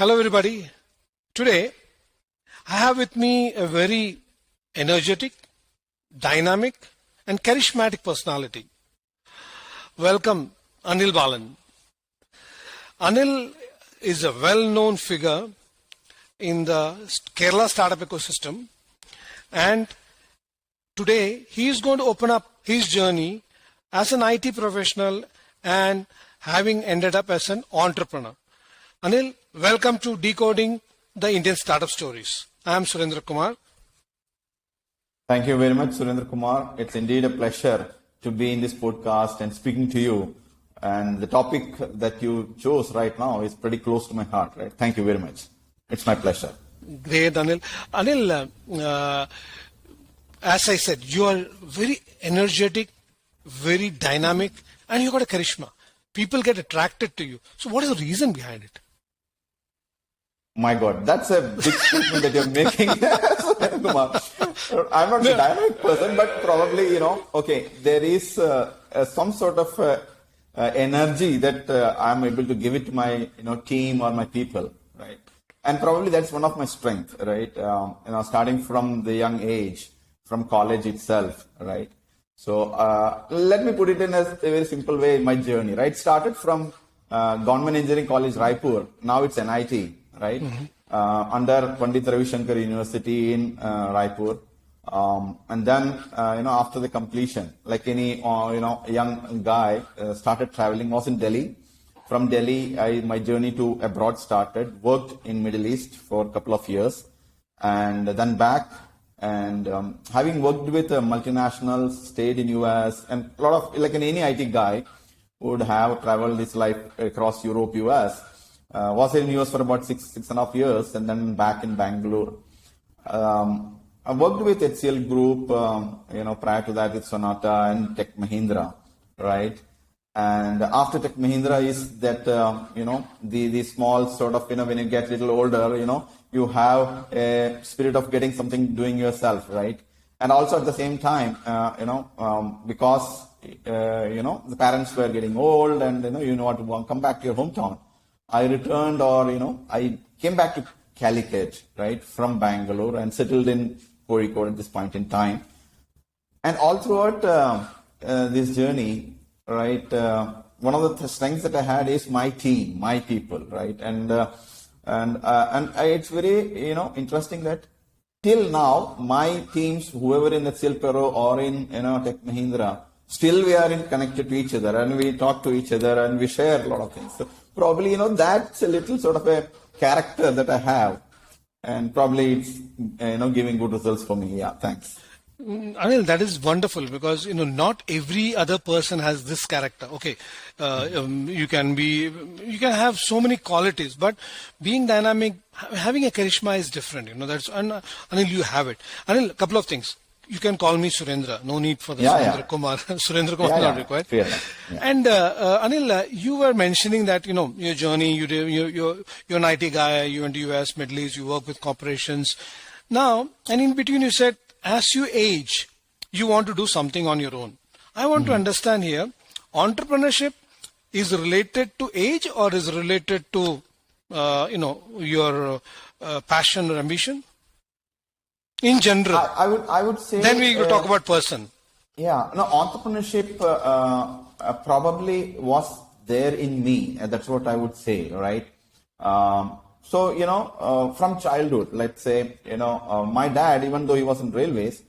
Hello everybody. Today I have with me a very energetic, dynamic and charismatic personality. Welcome Anil Balan. Anil is a well-known figure in the Kerala startup ecosystem, and today he is going to open up his journey as an IT professional and having ended up as an entrepreneur. Anil, welcome to Decoding the Indian Startup Stories. I am Surendra Kumar. Thank you very much, Surendra Kumar. It's indeed a pleasure to be in this podcast and speaking to you. And the topic that you chose right now is pretty close to my heart, right? Thank you very much. It's my pleasure. Great, Anil. Anil, as I said, you are very energetic, very dynamic, and you got a charisma. People get attracted to you. So what is the reason behind it? My God, that's a big statement that you're making. I'm not a dynamic person, but probably, there is some sort of energy that I'm able to give it to my, team or my people, right? And probably that's one of my strengths, right? Starting from the young age, from college itself, right? So let me put it in a very simple way, my journey, right? Started from Government Engineering College, Raipur. Now it's NIT. Right, under Pandit Ravi Shankar University in Raipur, and then after the completion, like any young guy, started traveling. Was in Delhi. From Delhi, my journey to abroad started. Worked in Middle East for a couple of years, and then back. And having worked with multinationals, stayed in US, and a lot of like any IT guy would have traveled his life across Europe, US. Was in US for about 6.5 years, and then back in Bangalore. I worked with HCL Group, prior to that with Sonata and Tech Mahindra, right? And after Tech Mahindra is that, the small sort of, when you get a little older, you have a spirit of getting something doing yourself, right? And also at the same time, because, the parents were getting old and, you want to come back to your hometown. I returned I came back to Calicut, right, from Bangalore and settled in Kozhikode at this point in time. And all throughout this journey, right, one of the strengths that I had is my team, my people, right? And it's very, interesting that till now, my teams, whoever in the Silpero or in, Tech Mahindra, still we are connected to each other and we talk to each other and we share a lot of things. So probably, that's a little sort of a character that I have, and probably it's, giving good results for me. Yeah, thanks. Anil, that is wonderful because, not every other person has this character. Okay, you can have so many qualities, but being dynamic, having a charisma is different. Anil, you have it. Anil, a couple of things. You can call me Surendra. No need for the Surendra Kumar. Surendra Kumar not required. Yeah. And Anil, you were mentioning that your journey. You're an IT guy. You went to US, Middle East. You work with corporations. Now, and in between, you said as you age, you want to do something on your own. I want to understand here. Entrepreneurship is related to age or is related to your passion or ambition? In general, I would say. Then we will talk about person. Yeah, no, entrepreneurship probably was there in me. That's what I would say, right? From childhood, let's say, my dad, even though he was in railways,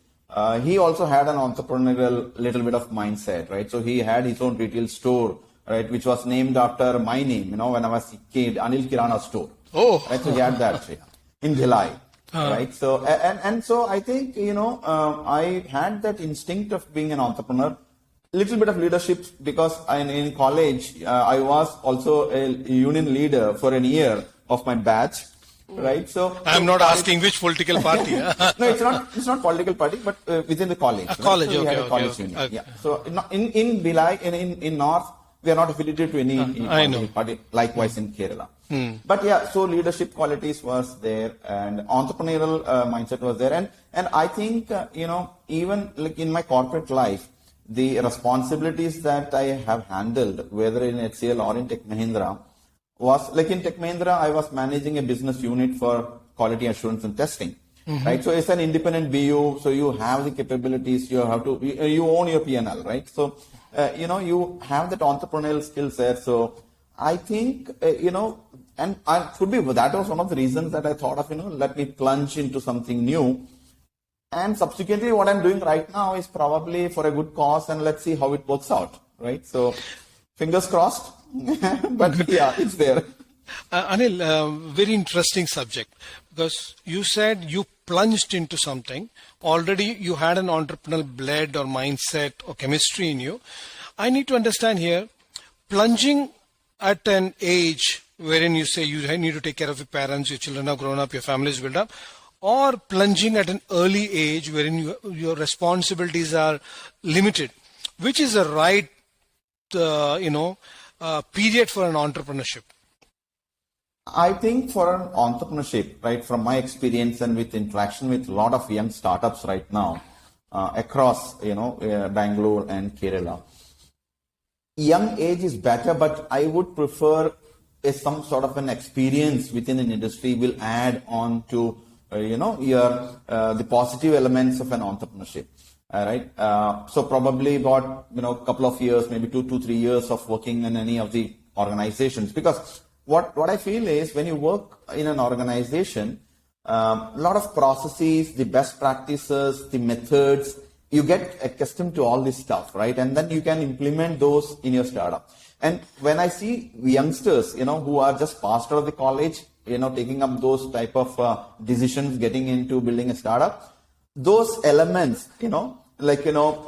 he also had an entrepreneurial little bit of mindset, right? So he had his own retail store, right, which was named after my name, when I was a kid, Anil Kirana Store. Oh, right. So he had that in Bhilai. Right. So, and so I think, I had that instinct of being an entrepreneur, little bit of leadership because in college, I was also a union leader for a year of my batch. Right. So I'm not asking which political party. No, it's not political party, but within the college. A college. So we had a college union. Okay. Yeah. So in Bhilai, in North, we are not affiliated to any party, likewise in Kerala. But yeah, so leadership qualities was there and entrepreneurial mindset was there. And I think, even like in my corporate life, the responsibilities that I have handled, whether in HCL or in Tech Mahindra, was like in Tech Mahindra, I was managing a business unit for quality assurance and testing. Right, so it's an independent BU, so you have the capabilities. You have to, you own your P&L, right? So, you have that entrepreneurial skill set. So, I think, and could be that was one of the reasons that I thought of, let me plunge into something new. And subsequently, what I'm doing right now is probably for a good cause, and let's see how it works out, right? So, fingers crossed, but yeah, it's there. Anil, very interesting subject, because you said you plunged into something. Already you had an entrepreneurial blood or mindset or chemistry in you. I need to understand here, plunging at an age wherein you say you need to take care of your parents, your children are grown up, your family is built up, or plunging at an early age wherein your responsibilities are limited. Which is the right, period for an entrepreneurship? I think for an entrepreneurship, right, from my experience and with interaction with a lot of young startups right now across, Bangalore and Kerala, young age is better, but I would prefer some sort of an experience within an industry will add on to, the positive elements of an entrepreneurship. Right. So probably about, couple of years, maybe 2-3 years of working in any of the organizations, because what I feel is when you work in an organization, a lot of processes, the best practices, the methods, you get accustomed to all this stuff, right? And then you can implement those in your startup. And when I see youngsters, who are just passed out of the college, taking up those type of decisions, getting into building a startup, those elements,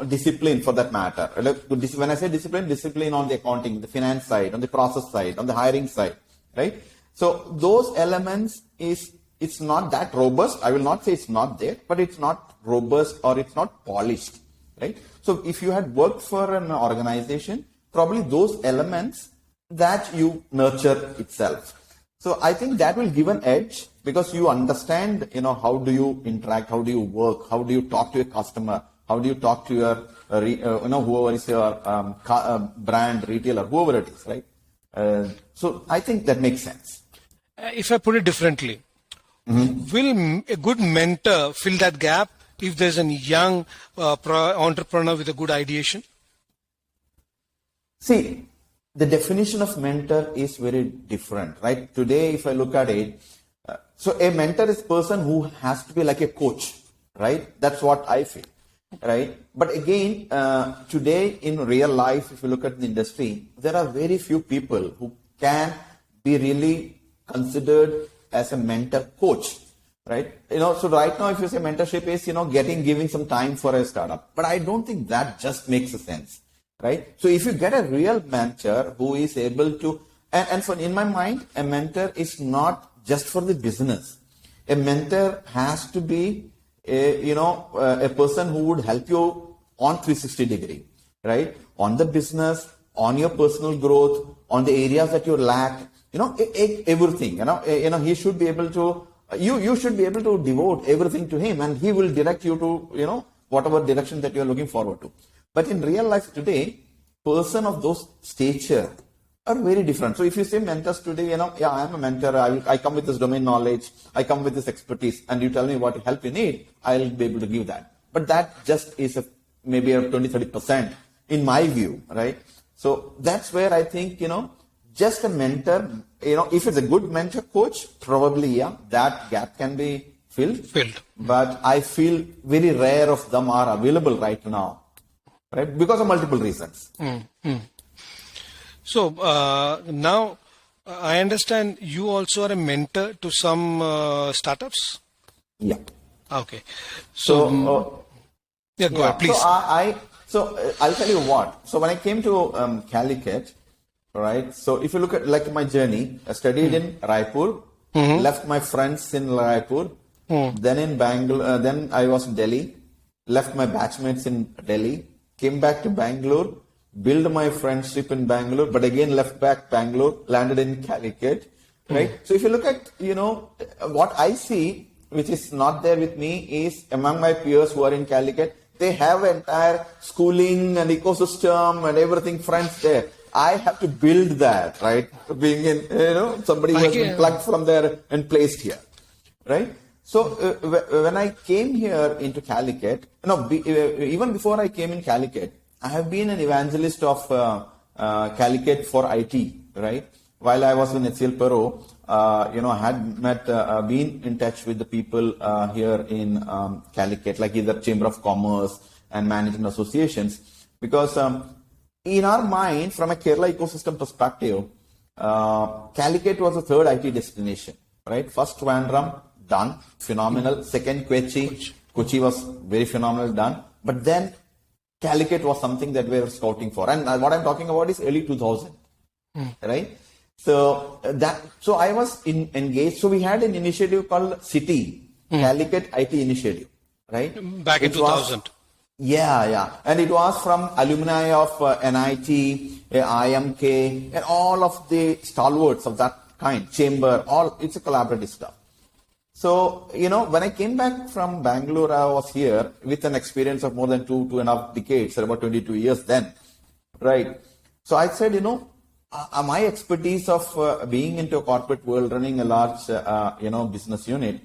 discipline for that matter. When I say discipline on the accounting, the finance side, on the process side, on the hiring side, right? So those elements it's not that robust. I will not say it's not there, but it's not robust or it's not polished, right? So if you had worked for an organization, probably those elements that you nurture itself. So I think that will give an edge because you understand, how do you interact, how do you work, how do you talk to a customer, how do you talk to your, whoever is your brand, retailer, whoever it is, right? So I think that makes sense. If I put it differently, will a good mentor fill that gap if there's a young entrepreneur with a good ideation? See, the definition of mentor is very different, right? Today, if I look at it, so a mentor is a person who has to be like a coach, right? That's what I feel, right? But again, today in real life, if you look at the industry, there are very few people who can be really considered as a mentor coach, right? So right now, if you say mentorship is, giving some time for a startup, but I don't think that just makes a sense. Right? So if you get a real mentor who is able to, and for in my mind, a mentor is not just for the business. A mentor has to be a person who would help you on 360 degree, right? On the business, on your personal growth, on the areas that you lack, everything, he should be able to, you should be able to devote everything to him and he will direct you to, whatever direction that you're looking forward to. But in real life today, person of those stature are very different. So if you say mentors today, I'm a mentor, I come with this domain knowledge, I come with this expertise, and you tell me what help you need, I'll be able to give that. But that just is maybe a 20-30% in my view, right? So that's where I think, just a mentor, if it's a good mentor coach, probably, that gap can be filled. But I feel very rare of them are available right now. Right? Because of multiple reasons. So now I understand you also are a mentor to some startups? Yeah. Okay. So go ahead, please. So I'll tell you what. So when I came to Calicut, right? So if you look at like my journey, I studied in Raipur, left my friends in Raipur, then in Bangalore, then I was in Delhi, left my batchmates in Delhi, came back to Bangalore, built my friendship in Bangalore, but again left back Bangalore, landed in Calicut, right? So if you look at, what I see, which is not there with me, is among my peers who are in Calicut, they have entire schooling and ecosystem and everything, friends there. I have to build that, right? Being in, somebody who has been plugged from there and placed here, right? So when I came here into Calicut, even before I came in Calicut, I have been an evangelist of Calicut for IT, right? While I was in HCL Perot, I had been in touch with the people here in Calicut, like either Chamber of Commerce and management associations, because in our mind, from a Kerala ecosystem perspective, Calicut was the third IT destination, right? First, Trivandrum, done, phenomenal. Second, Kochi was very phenomenal, done. But then Calicut was something that we were scouting for. And what I'm talking about is early 2000, right? So I was engaged. So we had an initiative called City, Calicut IT Initiative, right? Back in 2000. Yeah. And it was from alumni of NIT, IIMK, and all of the stalwarts of that kind, chamber, it's a collaborative stuff. So, when I came back from Bangalore, I was here with an experience of more than 2.5 decades, about 22 years then, right? So I said, my expertise of being into a corporate world, running a large, business unit,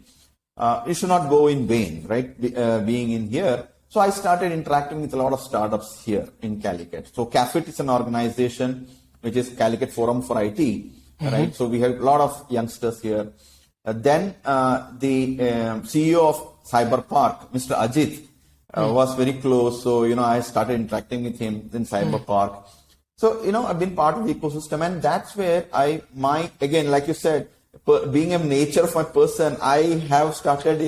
it should not go in vain, right? Being in here. So I started interacting with a lot of startups here in Calicut. So CAFIT is an organization which is Calicut Forum for IT, right? So we have a lot of youngsters here. Then the CEO of Cyber Park, Mr. Ajit, was very close. So, I started interacting with him in Cyber Park. So, I've been part of the ecosystem, and that's where again, like you said, being a nature of my person, I have started,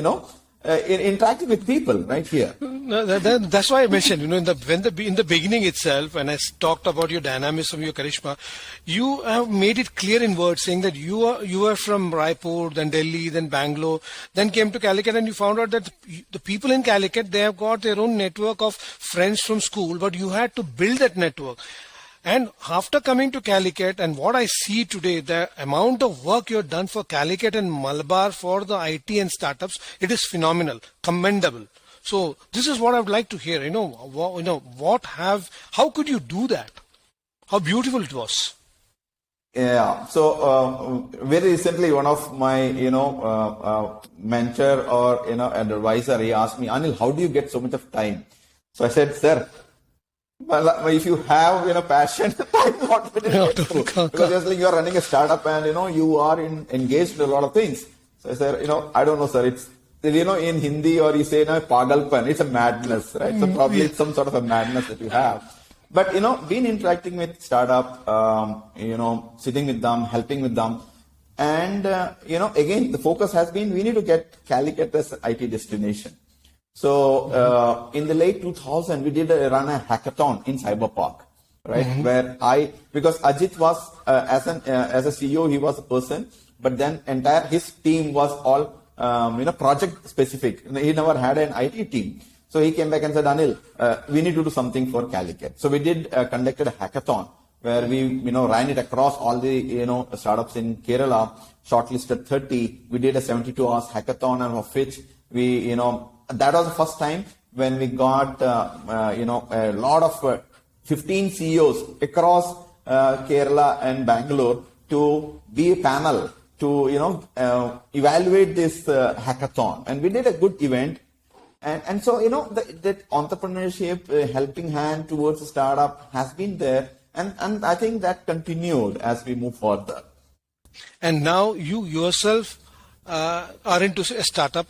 interacting with people right here. That's why I mentioned, in the beginning itself, when I talked about your dynamism, your charisma, you have made it clear in words, saying that you are from Raipur, then Delhi, then Bangalore, then came to Calicut, and you found out that the people in Calicut, they have got their own network of friends from school, but you had to build that network. And after coming to Calicut, and what I see today, the amount of work you've done for Calicut and Malabar for the IT and startups, it is phenomenal, commendable. So this is what I would like to hear. How could you do that? How beautiful it was. Yeah. So very recently, one of my mentor or advisor, he asked me, Anil, how do you get so much of time? So I said, sir, well, if you have passion, what because you are running a startup and you are engaged in a lot of things. So I said, I don't know, sir. It's in Hindi, or you say pagalpan. It's a madness, right? So probably it's some sort of a madness that you have. But been interacting with startup, sitting with them, helping with them, and again the focus has been we need to get Calicut as an IT destination. So in the late 2000, we did run a hackathon in Cyber Park, right? Where because Ajit was as a CEO, he was a person, but then his team was all project specific. He never had an IT team, so he came back and said, Anil, we need to do something for Calicut. So we conducted a hackathon where we ran it across all the startups in Kerala, shortlisted 30. We did a 72 hours hackathon, and of which we that was the first time when we got, a lot of 15 CEOs across Kerala and Bangalore to be a panel to, evaluate this hackathon. And we did a good event. And so, that entrepreneurship, helping hand towards a startup has been there. And I think that continued as we move further. And now you yourself are into a startup,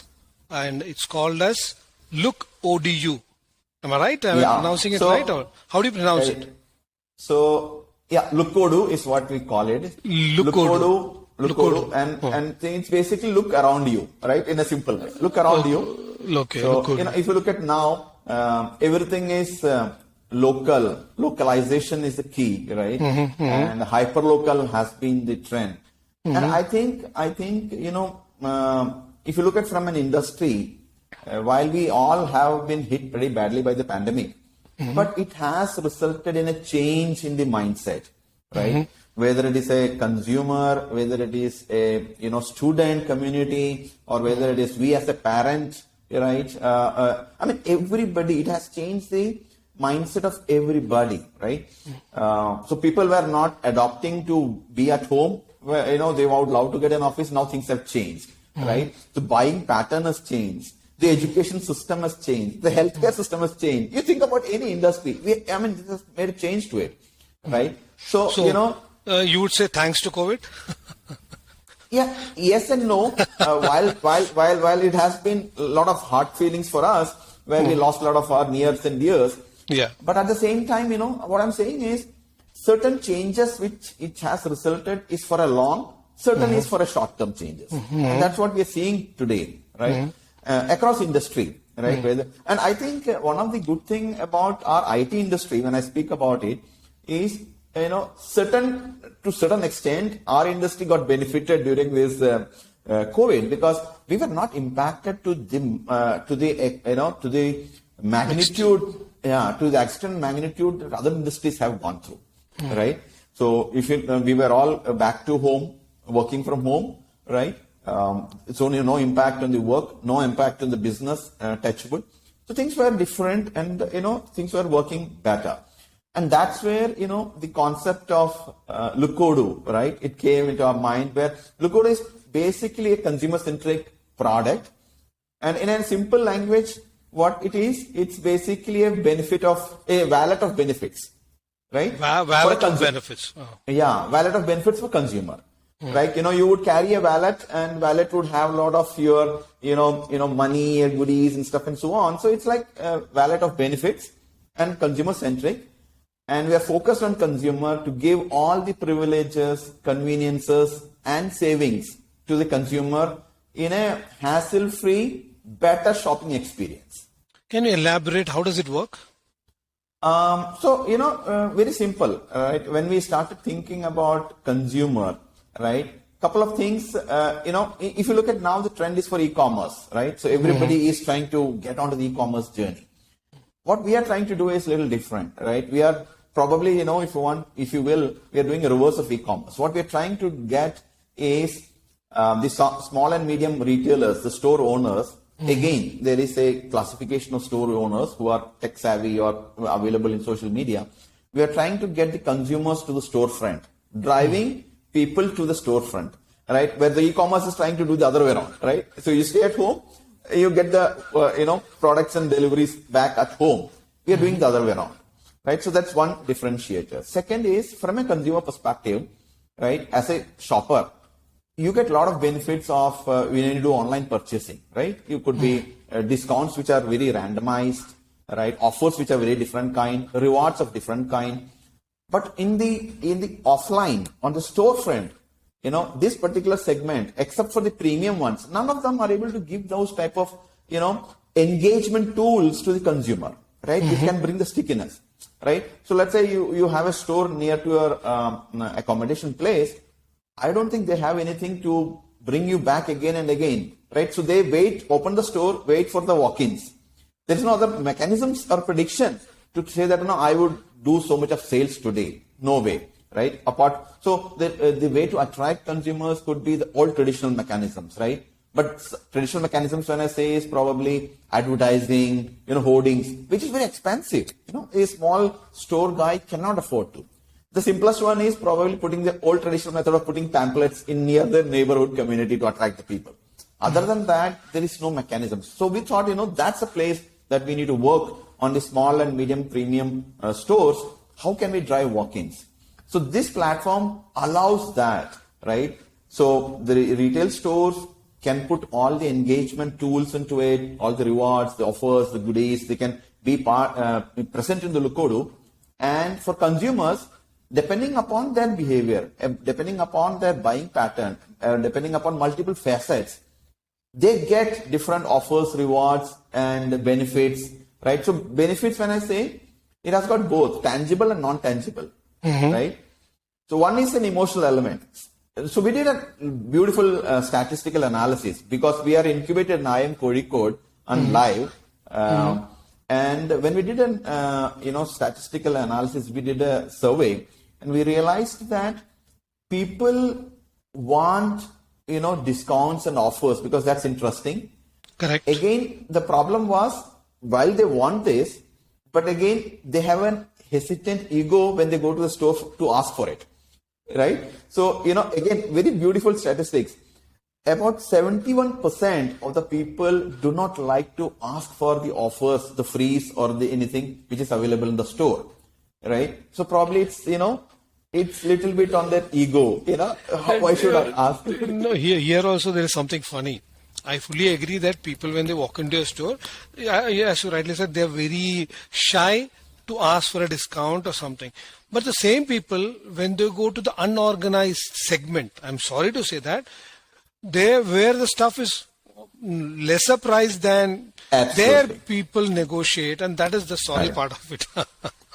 and it's called as lookODU. Am I right? Am I pronouncing it right? Or how do you pronounce it? So, lookODU is what we call it. lookODU. And it's basically look around you, right? In a simple way. Look around you. Okay. So, if you look at now, everything is local. Localization is the key, right? And hyperlocal has been the trend. And I think, if you look at from an industry, while we all have been hit pretty badly by the pandemic, but it has resulted in a change in the mindset, right? Whether it is a consumer, whether it is a student community, or whether it is we as a parent, right? Everybody, it has changed the mindset of everybody, right? So people were not adopting to be at home. Where, they would love to get an office. Now things have changed, right? The buying pattern has changed. The education system has changed. The healthcare system has changed. You think about any industry. This has made a change to it, right? So you would say thanks to COVID? Yeah, yes and no. While it has been a lot of hard feelings for us, where we lost a lot of our nears and dears. Yeah. But at the same time, what I'm saying is, certain changes which it has resulted is for a long, certain is for a short-term changes. And that's what we are seeing today, right? Across industry, right? And I think one of the good thing about our IT industry, when I speak about it, is to certain extent, our industry got benefited during this COVID, because we were not impacted to the magnitude, to the extent magnitude that other industries have gone through, right? So if we were all back to home, working from home, right? It's only no impact on the work, no impact on the business, touchable. So things were different, and things were working better. And that's where, the concept of lookODU, right? It came into our mind, where lookODU is basically a consumer-centric product. And in a simple language, what it is, it's basically a wallet of benefits, right? Wallet of benefits. Oh. Yeah, wallet of benefits for consumer. Like, you would carry a wallet, and wallet would have a lot of your, money and goodies and stuff and so on. So it's like a wallet of benefits and consumer-centric. And we are focused on consumer to give all the privileges, conveniences, and savings to the consumer in a hassle-free, better shopping experience. Can you elaborate? How does it work? Very simple, right? When we started thinking about consumer, right? Couple of things, if you look at now, the trend is for e-commerce, right? So everybody is trying to get onto the e-commerce journey. What we are trying to do is a little different, right? We are probably, if you will, we are doing a reverse of e-commerce. What we are trying to get is the small and medium retailers, the store owners. Again, there is a classification of store owners who are tech savvy or available in social media. We are trying to get the consumers to the storefront, driving people to the storefront, right? Where the e-commerce is trying to do the other way around, right? So you stay at home, you get the products and deliveries back at home. We are doing the other way around, right? So that's one differentiator. Second is, from a consumer perspective, right? As a shopper, you get a lot of benefits of when you do online purchasing, right? You could be discounts which are very randomized, right? Offers which are very different kind, rewards of different kind. But in the offline, on the storefront, this particular segment, except for the premium ones, none of them are able to give those type of, engagement tools to the consumer, right? Which can bring the stickiness, right? So let's say you have a store near to your accommodation place. I don't think they have anything to bring you back again and again, right? So they open the store, wait for the walk-ins. There is no other mechanisms or prediction to say that, I would do so much of sales today. No way, right? So the way to attract consumers could be the old traditional mechanisms, right? But traditional mechanisms, when I say, is probably advertising, hoardings, which is very expensive. A small store guy cannot afford to. The simplest one is probably putting the old traditional method of putting pamphlets in near the neighborhood community to attract the people. Other than that, there is no mechanism. So we thought, that's a place that we need to work on the small and medium premium stores. How can we drive walk-ins? So this platform allows that, right? So the retail stores can put all the engagement tools into it, all the rewards, the offers, the goodies. They can be present in the lookODU. And for consumers, depending upon their behavior, depending upon their buying pattern, depending upon multiple facets, they get different offers, rewards, and benefits, right? So benefits, when I say, it has got both tangible and non-tangible, right? So one is an emotional element. So we did a beautiful statistical analysis, because we are incubated in IIMKLive and live. And when we did an statistical analysis, we did a survey, and we realized that people want discounts and offers because that's interesting. Correct. Again, the problem was, while they want this, but again, they have an hesitant ego when they go to the store to ask for it, right? So, again, very beautiful statistics. About 71% of the people do not like to ask for the offers, the frees or the anything which is available in the store, right? So probably it's, it's little bit on that ego, why should I ask? No, here also there is something funny. I fully agree that people, when they walk into a store, as you rightly said, they are very shy to ask for a discount or something. But the same people, when they go to the unorganized segment, I'm sorry to say that, where the stuff is lesser price than their people negotiate, and that is the sorry part of it.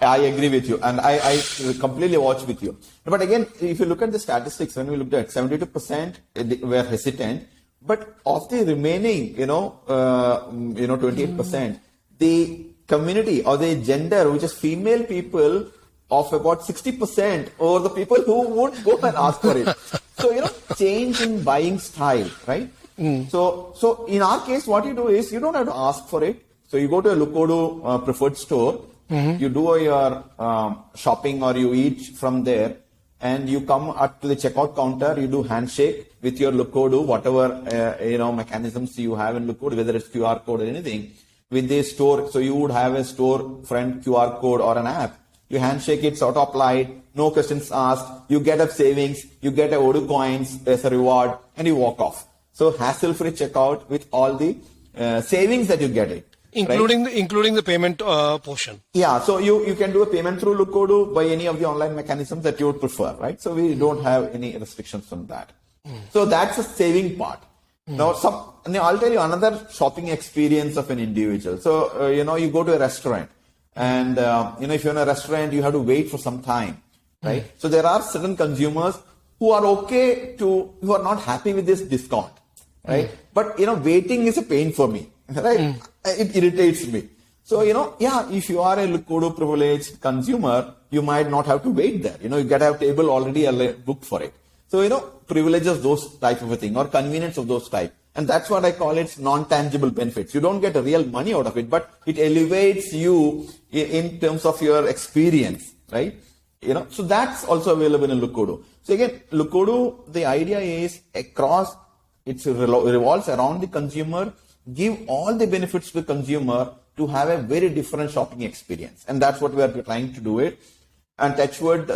I agree with you, and I completely watch with you. But again, if you look at the statistics, when we looked at 72% were hesitant, but of the remaining, 28%, the community or the gender, which is female people, of about 60% over the people who would go and ask for it. So, change in buying style, right? So in our case, what you do is you don't have to ask for it. So you go to a lookODU preferred store, you do your shopping or you eat from there, and you come up to the checkout counter, you do handshake with your lookODU, whatever, mechanisms you have in lookODU, whether it's QR code or anything, with the store. So you would have a store front QR code or an app. You handshake it, auto applied, no questions asked, you get a savings, you get a ODU coins as a reward, and you walk off. So hassle-free checkout with all the savings that you get it. Including the payment portion. Yeah, so you can do a payment through lookODU by any of the online mechanisms that you would prefer, right? So we don't have any restrictions on that. So that's a saving part. Now, I'll tell you another shopping experience of an individual. So, you go to a restaurant, and, if you're in a restaurant, you have to wait for some time, right? So there are certain consumers who are who are not happy with this discount, right? But, waiting is a pain for me, right? It irritates me. So, if you are a lookODU privileged consumer, you might not have to wait there. You get a table already booked for it. So, privileges those type of a thing, or convenience of those type. And that's what I call its non-tangible benefits. You don't get a real money out of it, but it elevates you in terms of your experience, right? So that's also available in lookODU. So again, lookODU, the idea is it revolves around the consumer, give all the benefits to the consumer to have a very different shopping experience. And that's what we are trying to do it. And Touchwood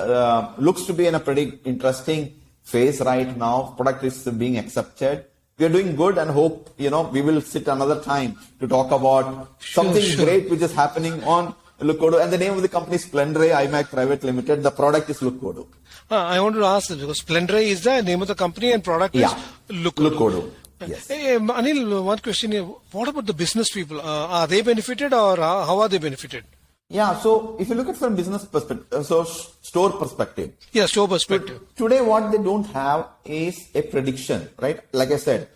looks to be in a pretty interesting phase right now. Product is being accepted. We are doing good, and hope, we will sit another time to talk about something great which is happening on lookODU. And the name of the company is Splendre, EyeMag Private Limited. The product is lookODU. I want to ask this because Splendre is the name of the company and product is lookODU. Yes. Hey, Anil, one question here. What about the business people? Are they benefited, or how are they benefited? Yeah, so if you look at from business perspective, so store perspective. Yeah, store perspective. Today what they don't have is a prediction, right? Like I said,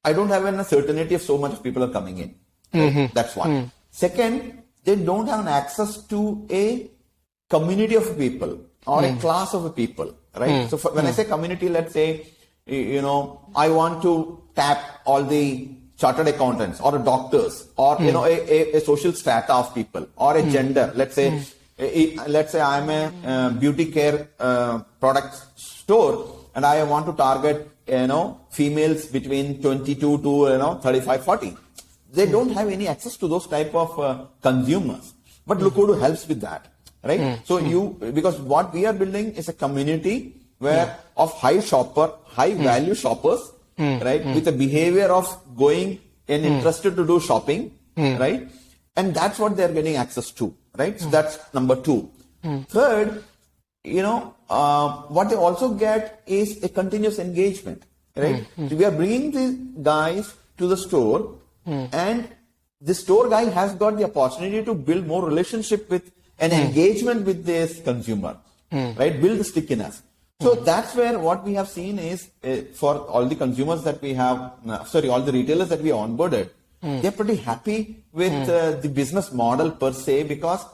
I don't have any certainty if so much people are coming in. Right? That's one. Second, they don't have an access to a community of people or a class of people, right? So when I say community, let's say, I want to tap all the chartered accountants or doctors or a social strata of people or a gender. Let's say I'm a beauty care product store, and I want to target females between 22 to 35, 40. They don't have any access to those type of consumers. But lookODU helps with that, right? So because what we are building is a community where of high value shoppers, right, with a behavior of going and interested to do shopping, right? And that's what they're getting access to, right? So that's number two. Third, what they also get is a continuous engagement, right? So we are bringing these guys to the store, and the store guy has got the opportunity to build more relationship with and engagement with this consumer, right? Build the stickiness. So that's where what we have seen is for all the consumers that we have, all the retailers that we onboarded, they're pretty happy with the business model per se, because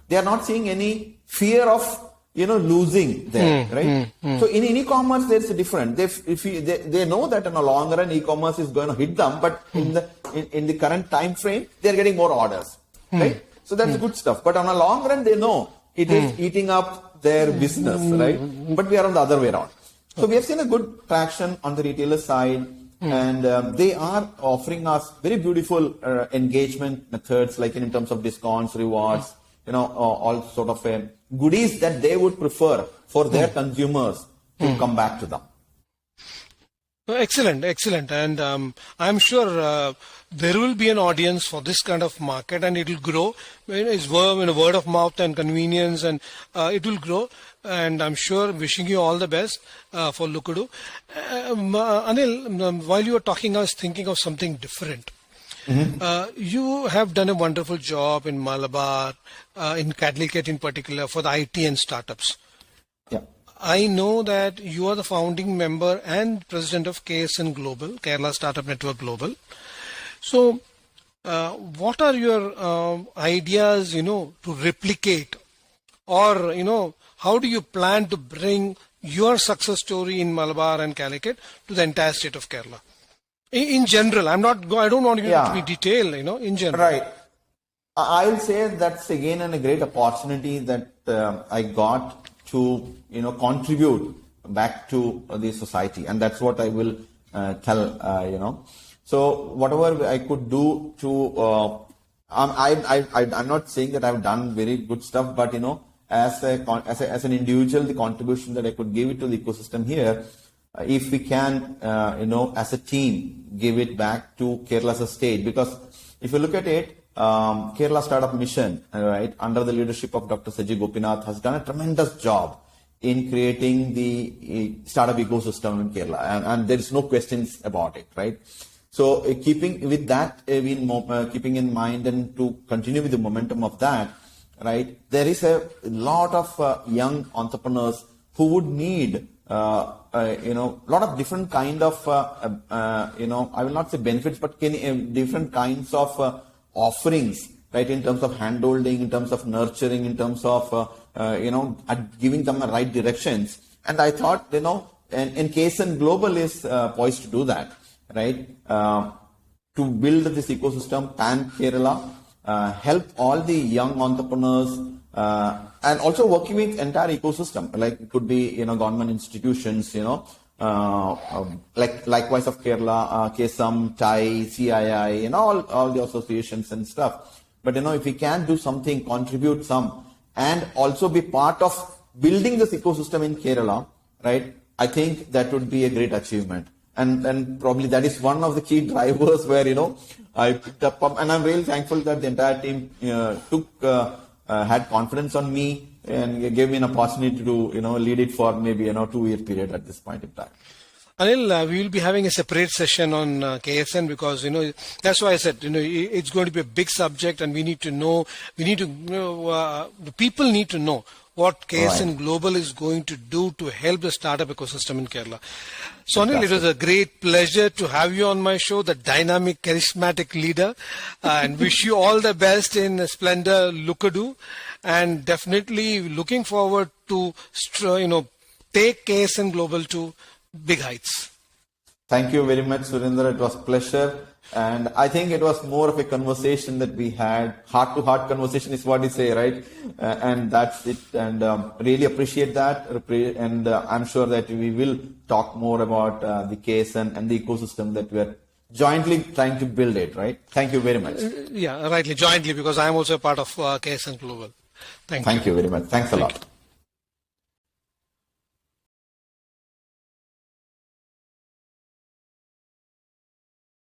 they are not seeing any fear of losing there, right? So in e-commerce, there's a different. They know that in the long run, e-commerce is going to hit them, but in the current time frame, they're getting more orders, right? So that's good stuff. But on a long run, they know it is eating up their business, right? But we are on the other way around. So we have seen a good traction on the retailer side, and they are offering us very beautiful engagement methods, like in terms of discounts, rewards, all sort of goodies that they would prefer for their consumers to come back to them. Excellent, excellent. And I'm sure there will be an audience for this kind of market, and it will grow. It's word of mouth and convenience, and it will grow. And I'm sure, wishing you all the best for lookODU. Anil, while you were talking, I was thinking of something different. You have done a wonderful job in Malabar, in Calicut in particular, for the IT and startups. Yeah. I know that you are the founding member and president of KSN Global, Kerala Startup Network Global. So, what are your ideas, to replicate, or, how do you plan to bring your success story in Malabar and Calicut to the entire state of Kerala? In general, I don't want you to be detailed, in general. Right. I will say that's again a great opportunity that I got to, contribute back to the society. And that's what I will tell, So whatever I could do to, I'm not saying that I've done very good stuff, but, as an individual, the contribution that I could give it to the ecosystem here, if we can, as a team, give it back to Kerala as a state. Because if you look at it, Kerala Startup Mission, right, under the leadership of Dr. Saji Gopinath, has done a tremendous job in creating the startup ecosystem in Kerala. And there is no questions about it, right? So keeping with that, keeping in mind and to continue with the momentum of that, right, there is a lot of young entrepreneurs who would need lot of different kind of, I will not say benefits, but different kinds of offerings, right, in terms of handholding, in terms of nurturing, in terms of, giving them the right directions. And I thought, and KSN Global is poised to do that, right, to build this ecosystem, pan-Kerala, help all the young entrepreneurs, and also working with entire ecosystem, like it could be, government institutions, like likewise of Kerala, KSM, TAI, CII, all the associations and stuff. But, if we can do something, contribute some, and also be part of building this ecosystem in Kerala, right, I think that would be a great achievement. And probably that is one of the key drivers where, I picked up, and I'm really thankful that the entire team had confidence on me and gave me an opportunity to, lead it for maybe, 2-year period at this point in time. Anil, we will be having a separate session on KSN because, that's why I said, it's going to be a big subject and we need to know, the people need to know what KSN Global is going to do to help the startup ecosystem in Kerala. So Anil, it was a great pleasure to have you on my show, the dynamic, charismatic leader, and wish you all the best in Splendre lookODU, and definitely looking forward to, take KSN Global to big heights. Thank you very much, Surinder. It was a pleasure. And I think it was more of a conversation that we had. Heart-to-heart conversation is what you say, right? And that's it. And really appreciate that. And I'm sure that we will talk more about the KSN and the ecosystem that we are jointly trying to build it, right? Thank you very much. Yeah, rightly, jointly, because I am also a part of KSN Global. Thank you. Thank you very much. Thanks a lot.